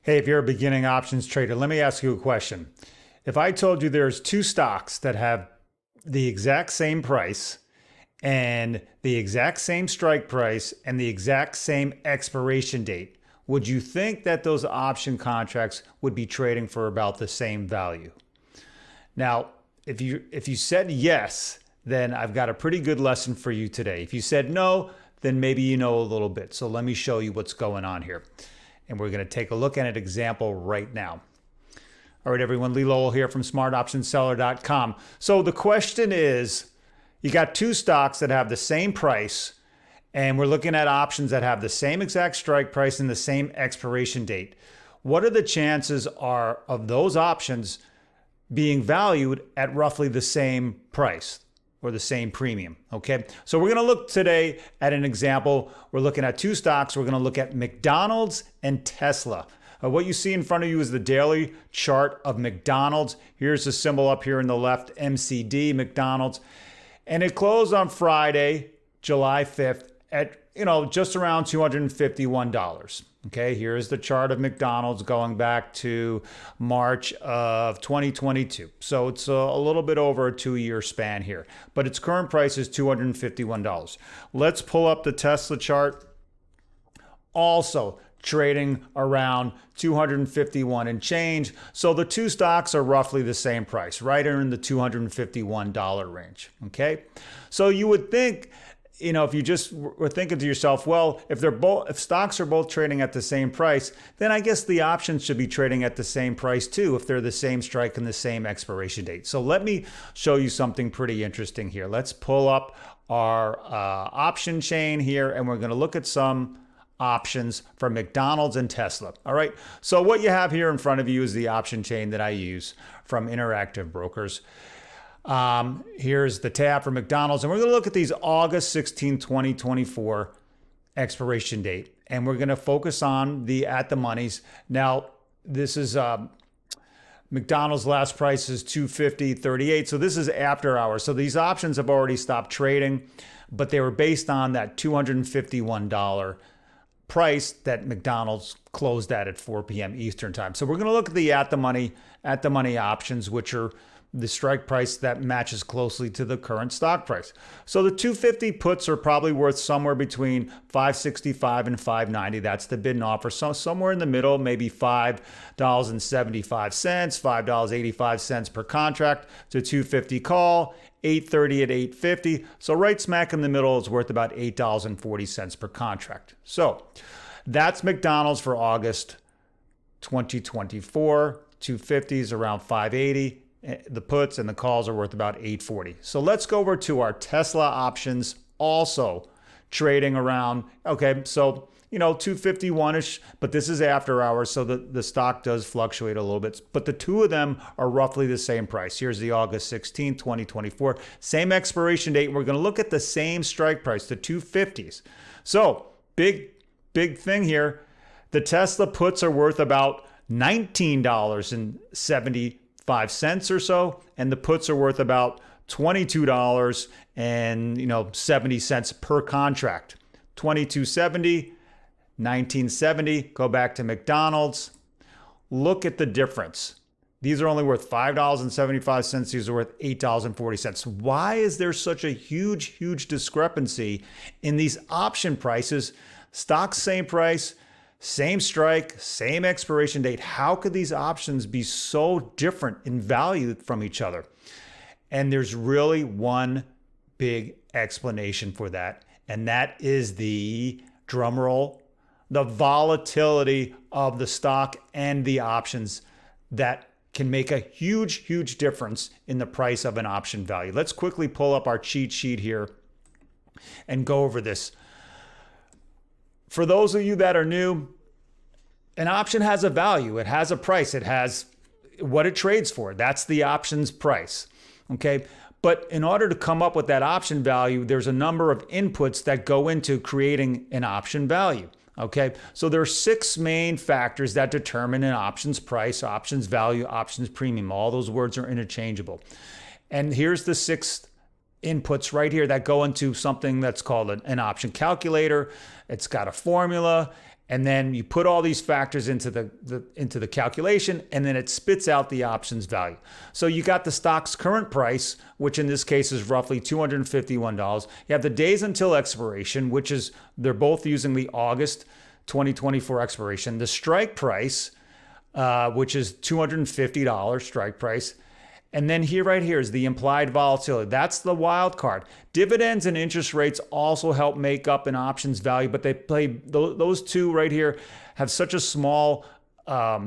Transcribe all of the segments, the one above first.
Hey, if you're a beginning options trader, let me ask you a question. If I told you there's two stocks that have the exact same price and the exact same strike price and the exact same expiration date, would you think that those option contracts would be trading for about the same value? Now, if you said yes, then I've got a pretty good lesson for you today. If you said no, then maybe you know a little bit. So let me show you what's going on here. And we're going to take a look at an example right now. All right, everyone, Lee Lowell here from smartoptionseller.com. So the question is, you got two stocks that have the same price, and we're looking at options that have the same exact strike price and the same expiration date. What are the chances of those options being valued at roughly the same price or the same premium? Okay, so we're going to look today at an example. We're looking at two stocks. We're going to look at McDonald's and Tesla. What you see in front of you is the daily chart of McDonald's. Here's the symbol up here in the left, MCD, McDonald's. And it closed on Friday, July 5th at, just around $251. Okay, here's the chart of McDonald's going back to March of 2022. So it's a little bit over a 2-year span here, but its current price is $251. Let's pull up the Tesla chart. Also trading around 251 and change. So the two stocks are roughly the same price, right in the $251 range. Okay. So you would think, if you just were thinking to yourself, well, if stocks are both trading at the same price, then I guess the options should be trading at the same price too, if they're the same strike and the same expiration date. So let me show you something pretty interesting here. Let's pull up our option chain here, and we're going to look at some options for McDonald's and Tesla. All right. So what you have here in front of you is the option chain that I use from Interactive Brokers. Here's the tab for McDonald's, and we're going to look at these August 16, 2024 expiration date, and we're going to focus on the at the monies. Now, this is McDonald's last price is $250.38, so this is after hours. So these options have already stopped trading, but they were based on that $251 price that McDonald's closed at 4 p.m. Eastern time. So we're going to look at the at the money options, which are the strike price that matches closely to the current stock price. So the 250 puts are probably worth somewhere between $565 and $590. That's the bid and offer. So somewhere in the middle, maybe $5.75, $5.85 per contract to 250 call. 830 at 850. So right smack in the middle is worth about $8.40 per contract. So that's McDonald's for August 2024. 250s around 580. The puts and the calls are worth about 840. So let's go over to our Tesla options, also trading around, okay, so 251-ish, but this is after hours, so the stock does fluctuate a little bit. But the two of them are roughly the same price. Here's the August 16, 2024. Same expiration date. We're going to look at the same strike price, the 250s. So big thing here. The Tesla puts are worth about $19.75 or so, and the puts are worth about $22.70 per contract. $22.70. 1970, go back to McDonald's. Look at the difference. These are only worth $5.75. These are worth $8.40. Why is there such a huge discrepancy in these option prices? Stocks, same price, same strike, same expiration date. How could these options be so different in value from each other? And there's really one big explanation for that, and that is the drumroll, the volatility of the stock and the options that can make a huge difference in the price of an option value. Let's quickly pull up our cheat sheet here and go over this. For those of you that are new, an option has a value. It has a price. It has what it trades for. That's the option's price. Okay. But in order to come up with that option value, there's a number of inputs that go into creating an option value. Okay, so there are 6 main factors that determine an option's price, options value, options premium. All those words are interchangeable. And here's the 6 inputs right here that go into something that's called an option calculator. It's got a formula, And then you put all these factors into the calculation, and then it spits out the options value. So you got the stock's current price, which in this case is roughly $251. You have the days until expiration, which is, they're both using the August 2024 expiration. The strike price, which is $250 strike price. And then here, right here, is the implied volatility. That's the wild card. Dividends and interest rates also help make up an options value, but they play, those two right here have such a small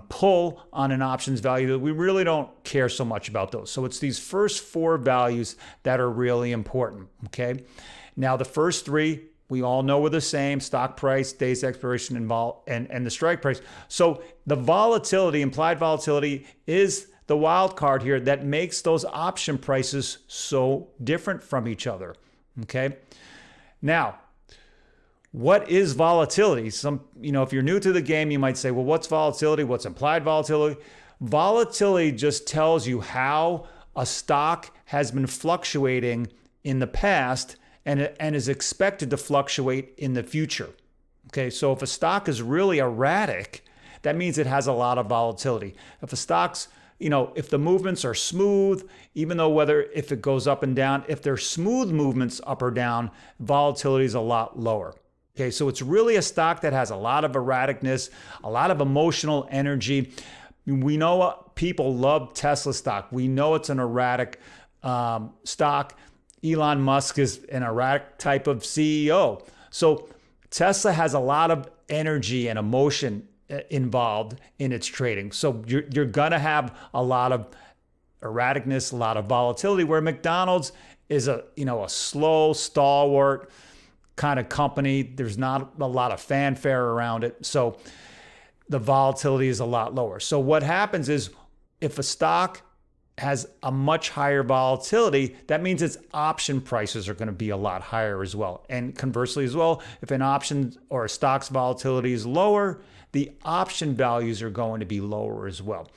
pull on an options value that we really don't care so much about those. So it's these first four values that are really important, okay? Now the first three, we all know are the same: stock price, days expiration, and the strike price. So the volatility, implied volatility, is the wild card here that makes those option prices so different from each other, okay? Now, what is volatility? If you're new to the game, you might say, well, what's volatility? What's implied volatility? Volatility just tells you how a stock has been fluctuating in the past and is expected to fluctuate in the future, okay? So if a stock is really erratic, that means it has a lot of volatility. If a stock's if the movements are smooth, even though if it goes up and down, if they're smooth movements up or down, volatility is a lot lower. Okay, so it's really a stock that has a lot of erraticness, a lot of emotional energy. We know people love Tesla stock. We know it's an erratic stock. Elon Musk is an erratic type of CEO. So Tesla has a lot of energy and emotion involved in its trading. So you're going to have a lot of erraticness, a lot of volatility, where McDonald's is a slow, stalwart kind of company. There's not a lot of fanfare around it. So the volatility is a lot lower. So what happens is, if a stock has a much higher volatility, that means its option prices are going to be a lot higher as well. And conversely as well, if an option or a stock's volatility is lower, the option values are going to be lower as well.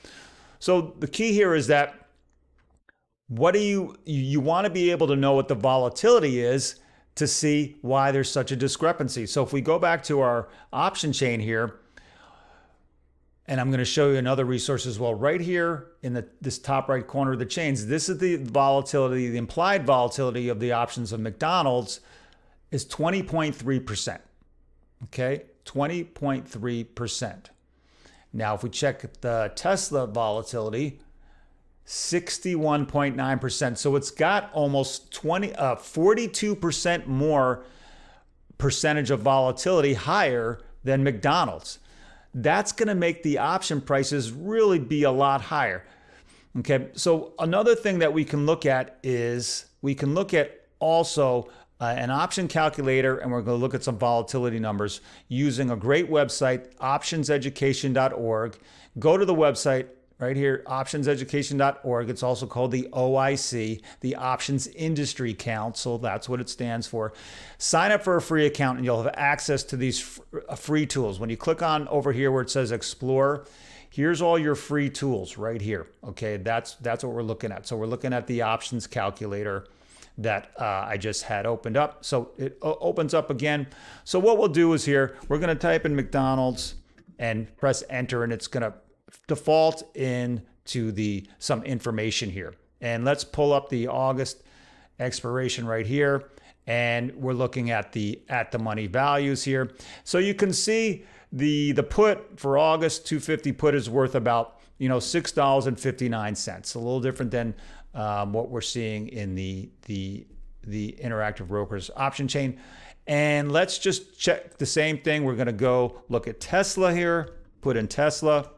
So the key here is that you want to be able to know what the volatility is to see why there's such a discrepancy. So if we go back to our option chain here, and I'm going to show you another resource as well. Right here in this top right corner of the chains, this is the volatility, the implied volatility of the options of McDonald's is 20.3%. Okay, 20.3%. Now, if we check the Tesla volatility, 61.9%. So it's got almost 42% more percentage of volatility higher than McDonald's. That's going to make the option prices really be a lot higher. Okay, so another thing that we can look at is we can look at also an option calculator, and we're going to look at some volatility numbers using a great website, optionseducation.org. Go to the website right here, optionseducation.org. It's also called the OIC, the Options Industry Council. That's what it stands for. Sign up for a free account and you'll have access to these free tools. When you click on over here where it says Explore, here's all your free tools right here. Okay, that's what we're looking at. So we're looking at the options calculator that I just had opened up. So it opens up again. So what we'll do is here, we're going to type in McDonald's and press enter, and it's going to default into some information here. And let's pull up the August expiration right here, and we're looking at the money values here. So you can see the put for August 250 put is worth about $6.59, a little different than what we're seeing in the Interactive Brokers option chain. And let's just check the same thing. We're going to go look at Tesla here, put in Tesla,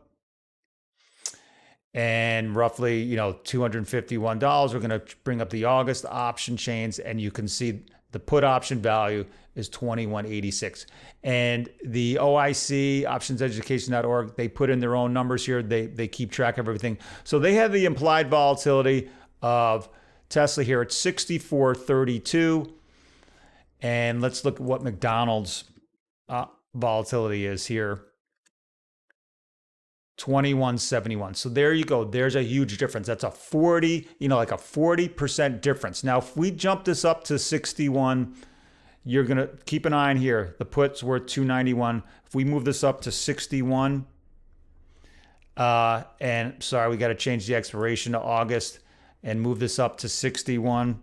and roughly, $251. We're going to bring up the August option chains, and you can see the put option value is 2186. And the OIC, optionseducation.org, they put in their own numbers here. They keep track of everything. So they have the implied volatility of Tesla here at 64.32. And let's look at what McDonald's volatility is here. 2171. So there you go. There's a huge difference. That's a 40, like a 40% difference. Now, if we jump this up to 61, you're going to keep an eye on here. The put's worth 291. If we move this up to 61, and sorry, we got to change the expiration to August and move this up to 61.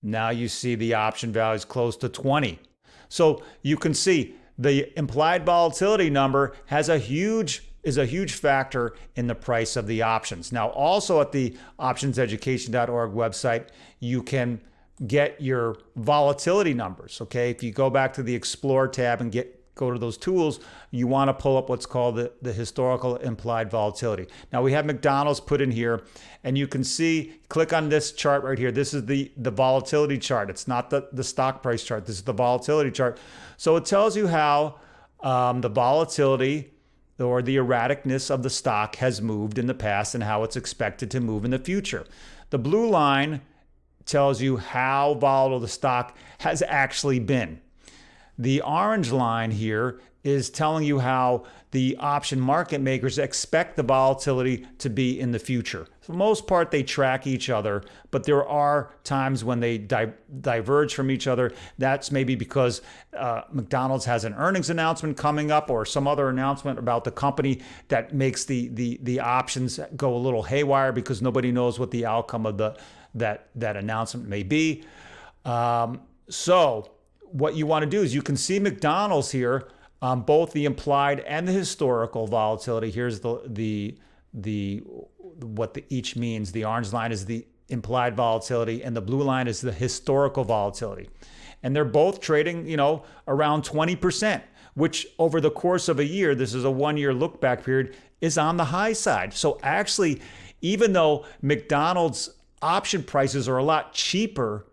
Now you see the option value is close to 20. So you can see the implied volatility number is a huge factor in the price of the options. Now, also at the optionseducation.org website, you can get your volatility numbers. Okay, if you go back to the Explore tab and go to those tools, you want to pull up what's called the historical implied volatility. Now we have McDonald's put in here, and you can see, click on this chart right here. This is the volatility chart. It's not the stock price chart. This is the volatility chart. So it tells you how the volatility or the erraticness of the stock has moved in the past and how it's expected to move in the future. The blue line tells you how volatile the stock has actually been. The orange line here is telling you how the option market makers expect the volatility to be in the future. For the most part, they track each other, but there are times when they diverge from each other. That's maybe because McDonald's has an earnings announcement coming up or some other announcement about the company that makes the options go a little haywire because nobody knows what the outcome of that announcement may be. So what you want to do is you can see McDonald's here on both the implied and the historical volatility. Here's what each means. The orange line is the implied volatility and the blue line is the historical volatility. And they're both trading, around 20%, which over the course of a year, this is a 1-year look back period, is on the high side. So actually, even though McDonald's option prices are a lot cheaper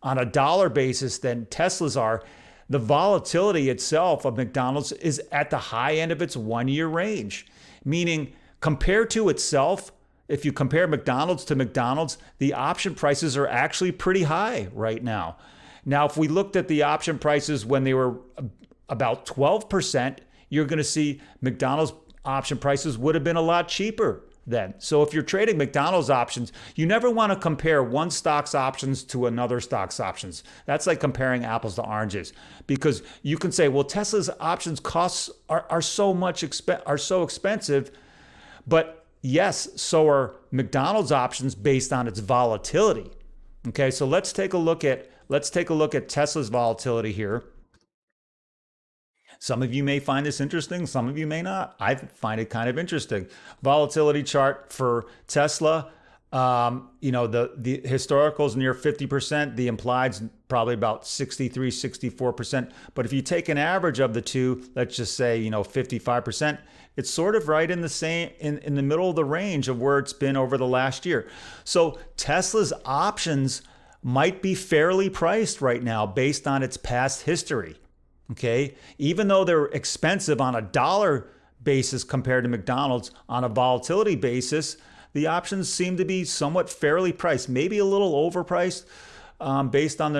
on a dollar basis than Tesla's are, the volatility itself of McDonald's is at the high end of its 1-year range. Meaning, compared to itself, if you compare McDonald's to McDonald's, the option prices are actually pretty high right now. Now, if we looked at the option prices when they were about 12%, you're going to see McDonald's option prices would have been a lot cheaper then. So if you're trading McDonald's options, you never want to compare one stock's options to another stock's options. That's like comparing apples to oranges, because you can say, well, Tesla's options costs are so expensive, but yes, so are McDonald's options based on its volatility. Okay, so let's take a look at Tesla's volatility here. Some of you may find this interesting, some of you may not. I find it kind of interesting. Volatility chart for Tesla. The historical's near 50%. The implied's probably about 63, 64%. But if you take an average of the two, let's just say, 55%, it's sort of right in the same, in the middle of the range of where it's been over the last year. So Tesla's options might be fairly priced right now based on its past history. Okay, even though they're expensive on a dollar basis compared to McDonald's, on a volatility basis, the options seem to be somewhat fairly priced, maybe a little overpriced based on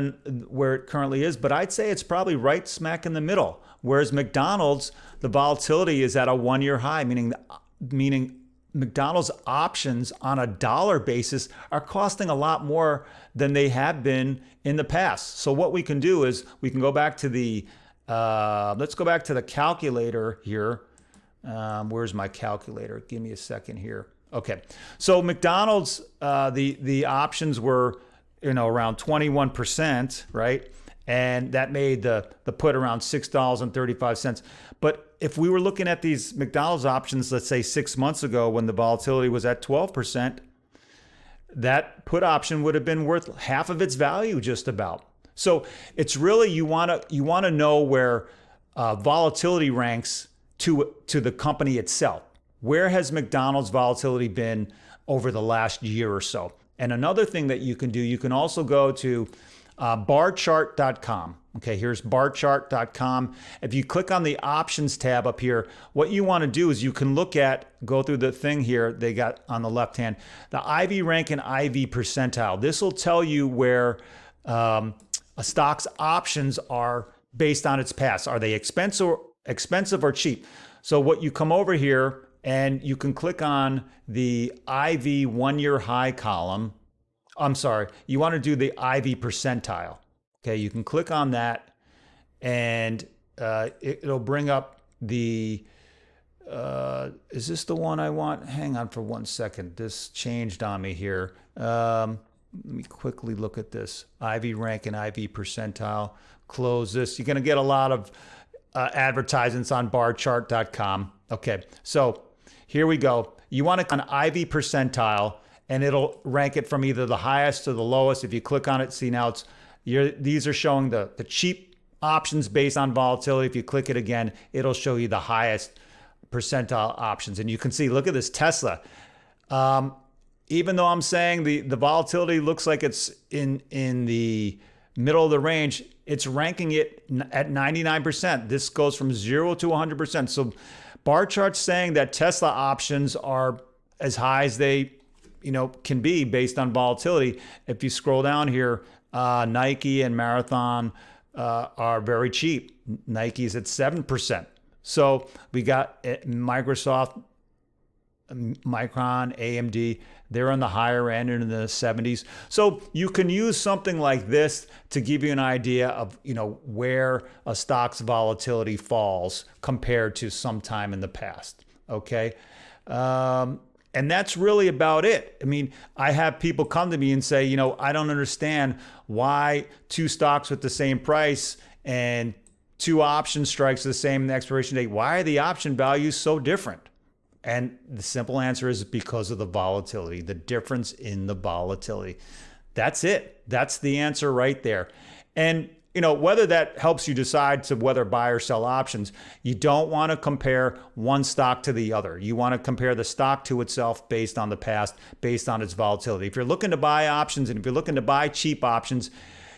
where it currently is, but I'd say it's probably right smack in the middle. Whereas McDonald's, the volatility is at a 1-year high, meaning McDonald's options on a dollar basis are costing a lot more than they have been in the past. So what we can do is we can go back to let's go back to the calculator here. Where's my calculator? Give me a second here. Okay, so McDonald's, the options were, around 21%, right? And that made the put around $6.35. But if we were looking at these McDonald's options, let's say 6 months ago when the volatility was at 12%, that put option would have been worth half of its value just about. So it's really, you want to know where volatility ranks to the company itself. Where has McDonald's volatility been over the last year or so? And another thing that you can do, you can also go to barchart.com. Okay, here's barchart.com. If you click on the options tab up here, what you want to do is you can go through the thing here they got on the left hand, the IV rank and IV percentile. This will tell you where a stock's options are based on its past. Are they expensive or cheap? So what you come over here and you can click on the IV 1-year high column I'm sorry, you want to do the IV percentile. Okay, you can click on that and it'll bring up the, is this the one I want? Hang on for 1 second. This changed on me here. Let me quickly look at this. IV rank and IV percentile. Close this. You're going to get a lot of advertisements on barchart.com. Okay, so here we go. You want to click on IV percentile, and it'll rank it from either the highest to the lowest. If you click on it, see now these are showing the cheap options based on volatility. If you click it again, it'll show you the highest percentile options. And you can see, look at this Tesla. Even though I'm saying the volatility looks like it's in the middle of the range, it's ranking it at 99%. This goes from 0 to 100%. So bar chart's saying that Tesla options are as high as they can be based on volatility. If you scroll down here, Nike and Marathon are very cheap. Nike's at 7%. So we got Microsoft, Micron, AMD, they're on the higher end in the 70s. So you can use something like this to give you an idea of, where a stock's volatility falls compared to some time in the past. Okay. And that's really about it. I mean, I have people come to me and say, I don't understand why two stocks with the same price and two option strikes the same expiration date. Why are the option values so different? And the simple answer is because of the volatility, the difference in the volatility. That's it. That's the answer right there. And whether that helps you decide to whether buy or sell options, you don't want to compare one stock to the other. You want to compare the stock to itself based on the past, based on its volatility. If you're looking to buy options and if you're looking to buy cheap options,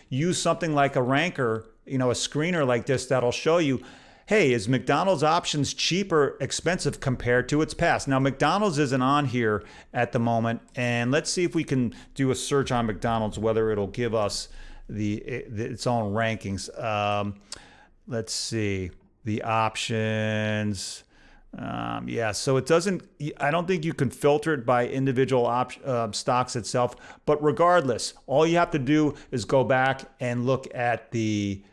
use something like a ranker, a screener like this that'll show you, hey, is McDonald's options cheap or expensive compared to its past? Now, McDonald's isn't on here at the moment. And let's see if we can do a search on McDonald's, whether it'll give us its own rankings. Let's see the options. Yeah, so it doesn't. I don't think you can filter it by individual stocks itself. But regardless, all you have to do is go back and look at the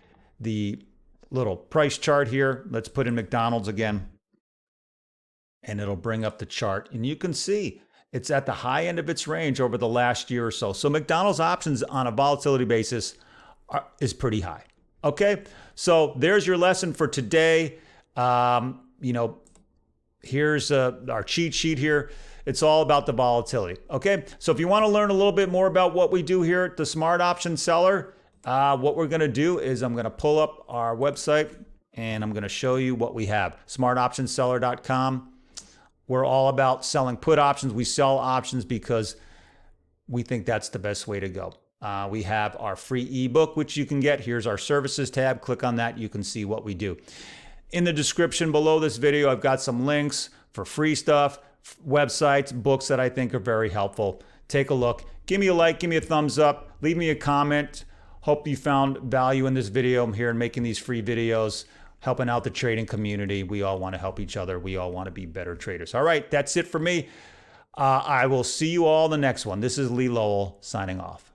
little price chart here. Let's put in McDonald's again, and it'll bring up the chart, and you can see it's at the high end of its range over the last year or so. So McDonald's options on a volatility basis is pretty high. Okay, so there's your lesson for today. Here's our cheat sheet here. It's all about the volatility. Okay, so if you want to learn a little bit more about what we do here at the Smart Option Seller, what we're going to do is I'm going to pull up our website and I'm going to show you what we have. smartoptionseller.com. We're all about selling put options. We sell options because we think that's the best way to go. We have our free ebook, which you can get. Here's our services tab. Click on that. You can see what we do. In the description below this video, I've got some links for free stuff, websites, books that I think are very helpful. Take a look. Give me a like. Give me a thumbs up. Leave me a comment. Hope you found value in this video. I'm here and making these free videos, helping out the trading community. We all want to help each other. We all want to be better traders. All right, that's it for me. I will see you all in the next one. This is Lee Lowell signing off.